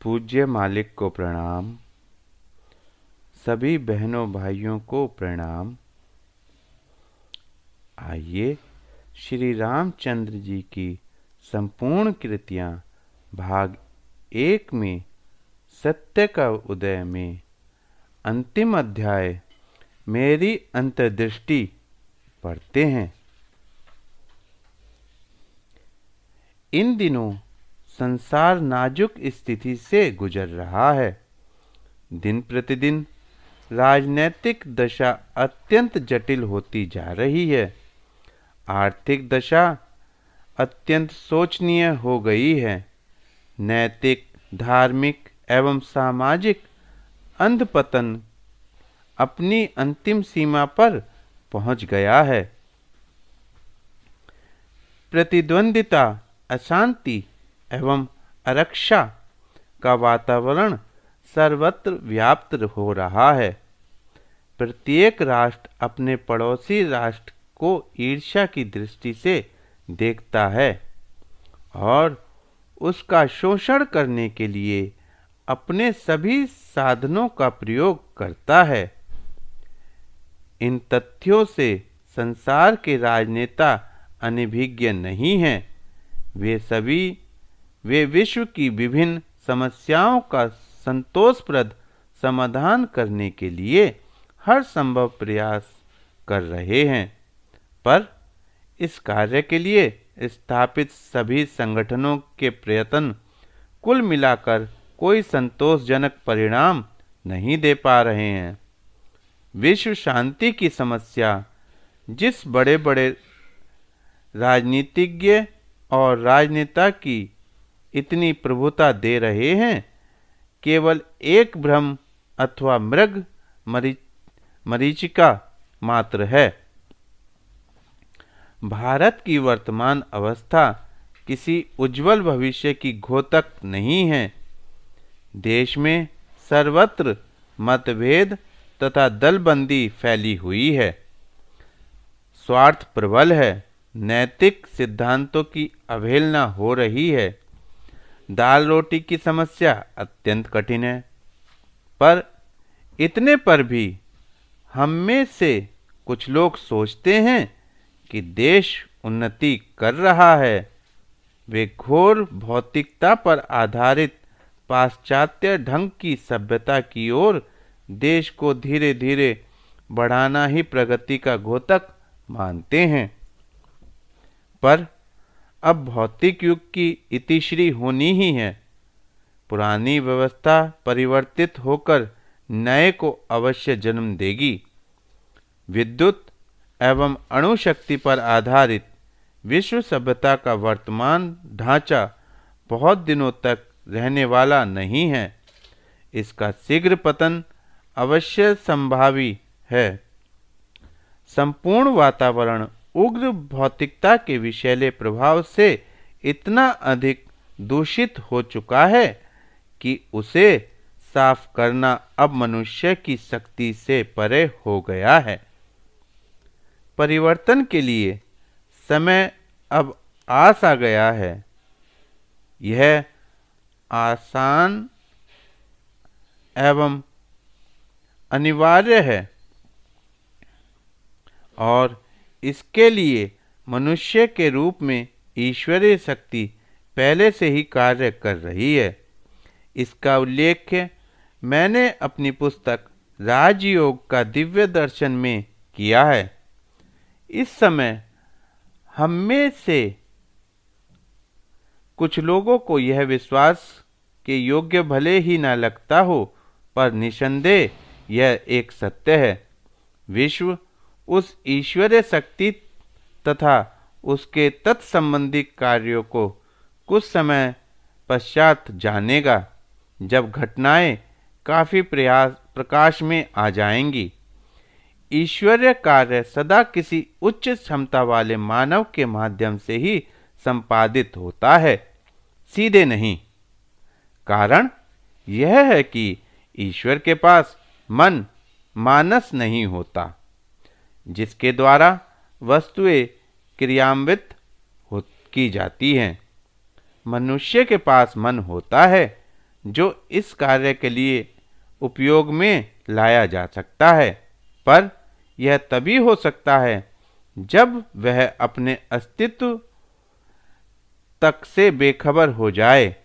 पूज्य मालिक को प्रणाम। सभी बहनों भाइयों को प्रणाम। आइए श्री रामचंद्र जी की संपूर्ण कृतियाँ भाग 1 में सत्य का उदय में अंतिम अध्याय मेरी अंतर्दृष्टि पढ़ते हैं। इन दिनों संसार नाजुक स्थिति से गुजर रहा है। दिन प्रतिदिन राजनैतिक दशा अत्यंत जटिल होती जा रही है। आर्थिक दशा अत्यंत शोचनीय हो गई है। नैतिक, धार्मिक एवं सामाजिक अंधपतन अपनी अंतिम सीमा पर पहुंच गया है। प्रतिद्वंदिता, अशांति एवं अरक्षा का वातावरण सर्वत्र व्याप्त हो रहा है। प्रत्येक राष्ट्र अपने पड़ोसी राष्ट्र को ईर्ष्या की दृष्टि से देखता है और उसका शोषण करने के लिए अपने सभी साधनों का प्रयोग करता है। इन तथ्यों से संसार के राजनेता अनभिज्ञ नहीं हैं। वे विश्व की विभिन्न समस्याओं का संतोषप्रद समाधान करने के लिए हर संभव प्रयास कर रहे हैं, पर इस कार्य के लिए स्थापित सभी संगठनों के प्रयत्न कुल मिलाकर कोई संतोषजनक परिणाम नहीं दे पा रहे हैं। विश्व शांति की समस्या जिस बड़े बड़े राजनीतिज्ञ और राजनेता की इतनी प्रभुता दे रहे हैं, केवल एक भ्रम अथवा मृग मरीचिका मात्र है। भारत की वर्तमान अवस्था किसी उज्जवल भविष्य की घोतक नहीं है। देश में सर्वत्र मतभेद तथा दलबंदी फैली हुई है। स्वार्थ प्रबल है। नैतिक सिद्धांतों की अवहेलना हो रही है। दाल रोटी की समस्या अत्यंत कठिन है, पर इतने पर भी हम में से कुछ लोग सोचते हैं कि देश उन्नति कर रहा है। वे घोर भौतिकता पर आधारित पाश्चात्य ढंग की सभ्यता की ओर देश को धीरे धीरे बढ़ाना ही प्रगति का घोतक मानते हैं। पर अब भौतिक युग की इतिश्री होनी ही है। पुरानी व्यवस्था परिवर्तित होकर नए को अवश्य जन्म देगी। विद्युत एवं अणुशक्ति पर आधारित विश्व सभ्यता का वर्तमान ढांचा बहुत दिनों तक रहने वाला नहीं है। इसका शीघ्र पतन अवश्य संभावी है। संपूर्ण वातावरण उग्र भौतिकता के विषैले प्रभाव से इतना अधिक दूषित हो चुका है कि उसे साफ करना अब मनुष्य की शक्ति से परे हो गया है। परिवर्तन के लिए समय अब आस आ गया है। यह आसान एवं अनिवार्य है और इसके लिए मनुष्य के रूप में ईश्वरीय शक्ति पहले से ही कार्य कर रही है। इसका उल्लेख मैंने अपनी पुस्तक राजयोग का दिव्य दर्शन में किया है। इस समय हम में से कुछ लोगों को यह विश्वास के योग्य भले ही न लगता हो, पर निसंदेह यह एक सत्य है। विश्व उस ईश्वरीय शक्ति तथा उसके तत्संबंधी कार्यों को कुछ समय पश्चात जानेगा, जब घटनाएं काफी प्रकाश में आ जाएंगी। ईश्वरीय कार्य सदा किसी उच्च क्षमता वाले मानव के माध्यम से ही संपादित होता है, सीधे नहीं। कारण यह है कि ईश्वर के पास मन, मानस नहीं होता, जिसके द्वारा वस्तुएं क्रियान्वित की जाती हैं। मनुष्य के पास मन होता है, जो इस कार्य के लिए उपयोग में लाया जा सकता है, पर यह तभी हो सकता है जब वह अपने अस्तित्व तक से बेखबर हो जाए।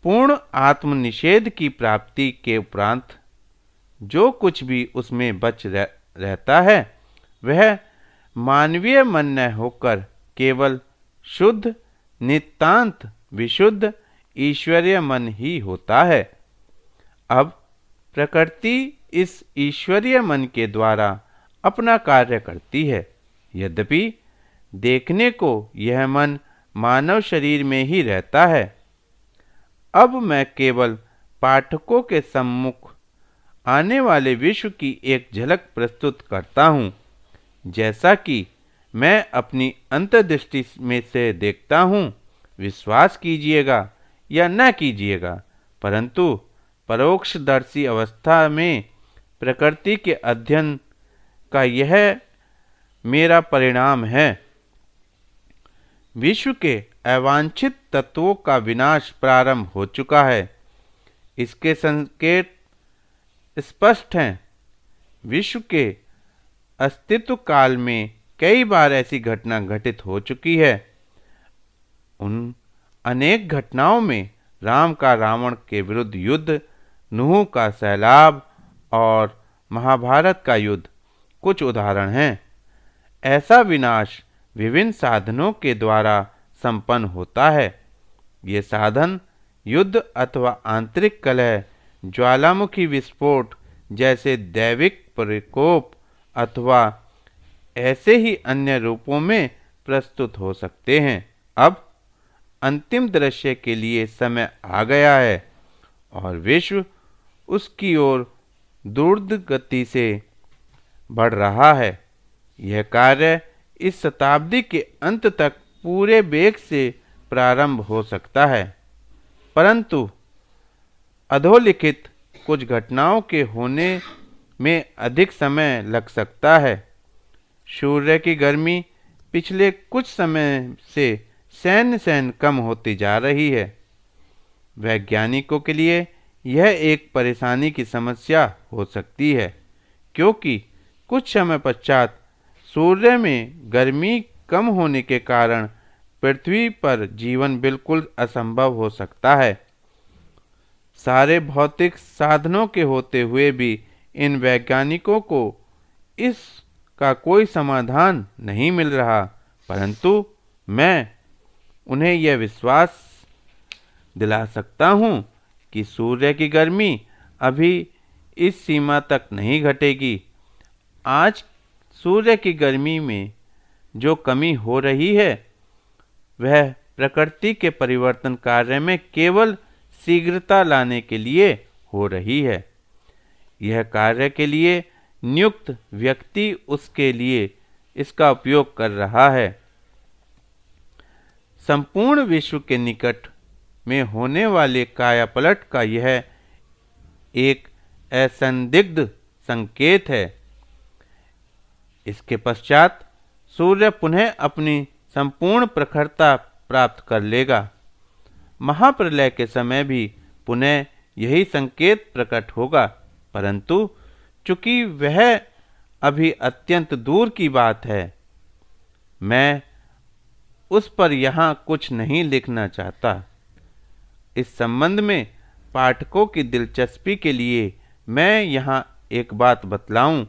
पूर्ण आत्मनिषेध की प्राप्ति के उपरांत जो कुछ भी उसमें बच रहता है वह मानवीय मन न होकर केवल शुद्ध, नितांत विशुद्ध ईश्वरीय मन ही होता है। अब प्रकृति इस ईश्वरीय मन के द्वारा अपना कार्य करती है। यद्यपि देखने को यह मन मानव शरीर में ही रहता है। अब मैं केवल पाठकों के सम्मुख आने वाले विश्व की एक झलक प्रस्तुत करता हूँ, जैसा कि मैं अपनी अंतर्दृष्टि में से देखता हूँ। विश्वास कीजिएगा या न कीजिएगा, परंतु परोक्षदर्शी अवस्था में प्रकृति के अध्ययन का यह मेरा परिणाम है। विश्व के अवांछित तत्वों का विनाश प्रारंभ हो चुका है। इसके संकेत स्पष्ट हैं। विश्व के अस्तित्व काल में कई बार ऐसी घटना घटित हो चुकी है। उन अनेक घटनाओं में राम का रावण के विरुद्ध युद्ध, नूह का सैलाब और महाभारत का युद्ध कुछ उदाहरण हैं। ऐसा विनाश विभिन्न साधनों के द्वारा संपन्न होता है। ये साधन युद्ध अथवा आंतरिक कलह, ज्वालामुखी विस्फोट जैसे दैविक प्रकोप अथवा ऐसे ही अन्य रूपों में प्रस्तुत हो सकते हैं। अब अंतिम दृश्य के लिए समय आ गया है और विश्व उसकी ओर द्रुत गति से बढ़ रहा है। यह कार्य इस शताब्दी के अंत तक पूरे वेग से प्रारंभ हो सकता है, परंतु अधोलिखित कुछ घटनाओं के होने में अधिक समय लग सकता है। सूर्य की गर्मी पिछले कुछ समय से सैन्य कम होती जा रही है। वैज्ञानिकों के लिए यह एक परेशानी की समस्या हो सकती है, क्योंकि कुछ समय पश्चात सूर्य में गर्मी कम होने के कारण पृथ्वी पर जीवन बिल्कुल असंभव हो सकता है। सारे भौतिक साधनों के होते हुए भी इन वैज्ञानिकों को इसका कोई समाधान नहीं मिल रहा, परंतु मैं उन्हें यह विश्वास दिला सकता हूँ कि सूर्य की गर्मी अभी इस सीमा तक नहीं घटेगी। आज सूर्य की गर्मी में जो कमी हो रही है वह प्रकृति के परिवर्तन कार्य में केवल शीघ्रता लाने के लिए हो रही है। यह कार्य के लिए नियुक्त व्यक्ति उसके लिए इसका उपयोग कर रहा है। संपूर्ण विश्व के निकट में होने वाले कायापलट का यह एक असंदिग्ध संकेत है। इसके पश्चात सूर्य पुनः अपनी संपूर्ण प्रखरता प्राप्त कर लेगा। महाप्रलय के समय भी पुनः यही संकेत प्रकट होगा, परंतु चूंकि वह अभी अत्यंत दूर की बात है, मैं उस पर यहाँ कुछ नहीं लिखना चाहता। इस संबंध में पाठकों की दिलचस्पी के लिए मैं यहाँ एक बात बतलाऊं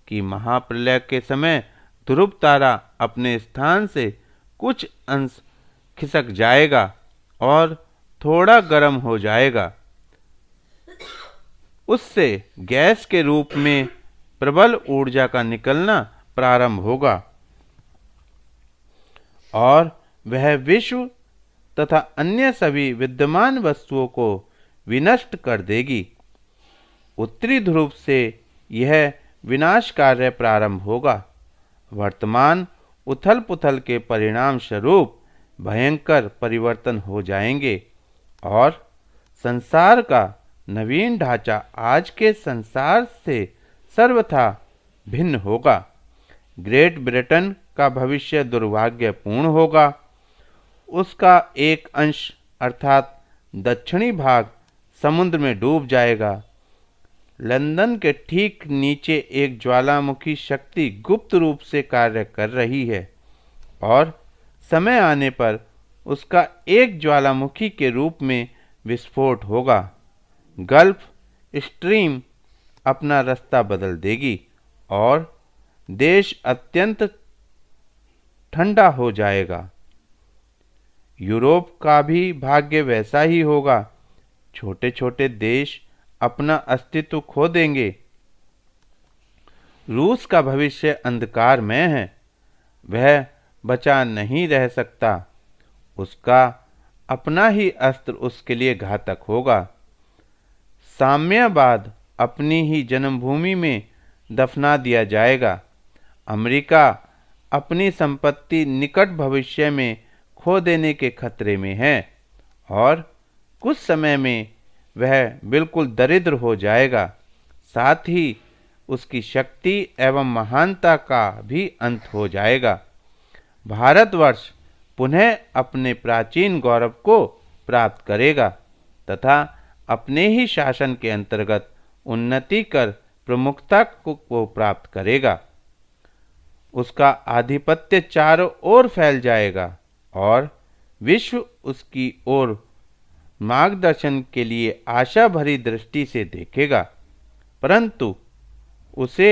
कि महाप्रलय के समय ध्रुव तारा अपने स्थान से कुछ अंश खिसक जाएगा और थोड़ा गर्म हो जाएगा। उससे गैस के रूप में प्रबल ऊर्जा का निकलना प्रारंभ होगा और वह विश्व तथा अन्य सभी विद्यमान वस्तुओं को विनष्ट कर देगी। उत्तरी ध्रुव से यह विनाश कार्य प्रारंभ होगा। वर्तमान उथल पुथल के परिणाम स्वरूप भयंकर परिवर्तन हो जाएंगे और संसार का नवीन ढांचा आज के संसार से सर्वथा भिन्न होगा। ग्रेट ब्रिटेन का भविष्य दुर्भाग्यपूर्ण होगा। उसका एक अंश अर्थात दक्षिणी भाग समुद्र में डूब जाएगा। लंदन के ठीक नीचे एक ज्वालामुखी शक्ति गुप्त रूप से कार्य कर रही है और समय आने पर उसका एक ज्वालामुखी के रूप में विस्फोट होगा। गल्फ स्ट्रीम अपना रास्ता बदल देगी और देश अत्यंत ठंडा हो जाएगा। यूरोप का भी भाग्य वैसा ही होगा। छोटे छोटे देश अपना अस्तित्व खो देंगे। रूस का भविष्य अंधकार में है। वह बचा नहीं रह सकता। उसका अपना ही अस्त्र उसके लिए घातक होगा। साम्यवाद अपनी ही जन्मभूमि में दफना दिया जाएगा। अमेरिका अपनी संपत्ति निकट भविष्य में खो देने के खतरे में है और कुछ समय में वह बिल्कुल दरिद्र हो जाएगा। साथ ही उसकी शक्ति एवं महानता का भी अंत हो जाएगा। भारतवर्ष पुनः अपने प्राचीन गौरव को प्राप्त करेगा तथा अपने ही शासन के अंतर्गत उन्नति कर प्रमुखता को प्राप्त करेगा। उसका आधिपत्य चारों ओर फैल जाएगा और विश्व उसकी ओर मार्गदर्शन के लिए आशा भरी दृष्टि से देखेगा। परंतु उसे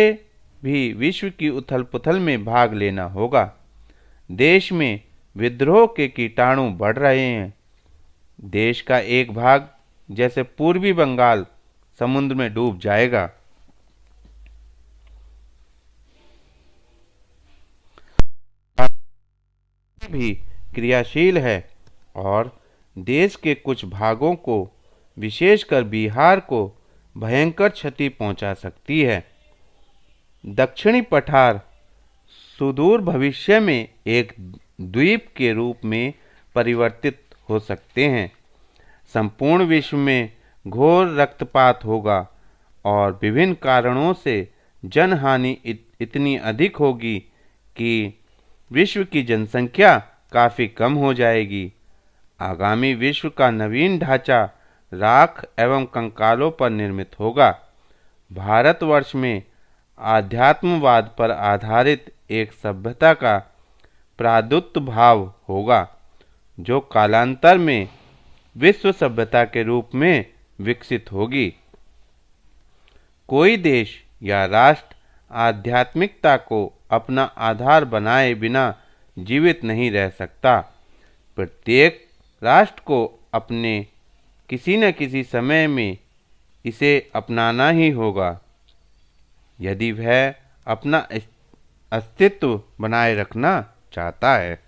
भी विश्व की उथल पुथल में भाग लेना होगा। देश में विद्रोह के कीटाणु बढ़ रहे हैं। देश का एक भाग जैसे पूर्वी बंगाल समुद्र में डूब जाएगा। भी क्रियाशील है और देश के कुछ भागों को, विशेषकर बिहार को, भयंकर क्षति पहुंचा सकती है। दक्षिणी पठार सुदूर भविष्य में एक द्वीप के रूप में परिवर्तित हो सकते हैं। संपूर्ण विश्व में घोर रक्तपात होगा और विभिन्न कारणों से जनहानि इतनी अधिक होगी कि विश्व की जनसंख्या काफ़ी कम हो जाएगी। आगामी विश्व का नवीन ढांचा राख एवं कंकालों पर निर्मित होगा। भारतवर्ष में आध्यात्मवाद पर आधारित एक सभ्यता का प्रादुर्भाव होगा जो कालांतर में विश्व सभ्यता के रूप में विकसित होगी। कोई देश या राष्ट्र आध्यात्मिकता को अपना आधार बनाए बिना जीवित नहीं रह सकता। प्रत्येक राष्ट्र को अपने किसी न किसी समय में इसे अपनाना ही होगा यदि वह अपना अस्तित्व बनाए रखना चाहता है।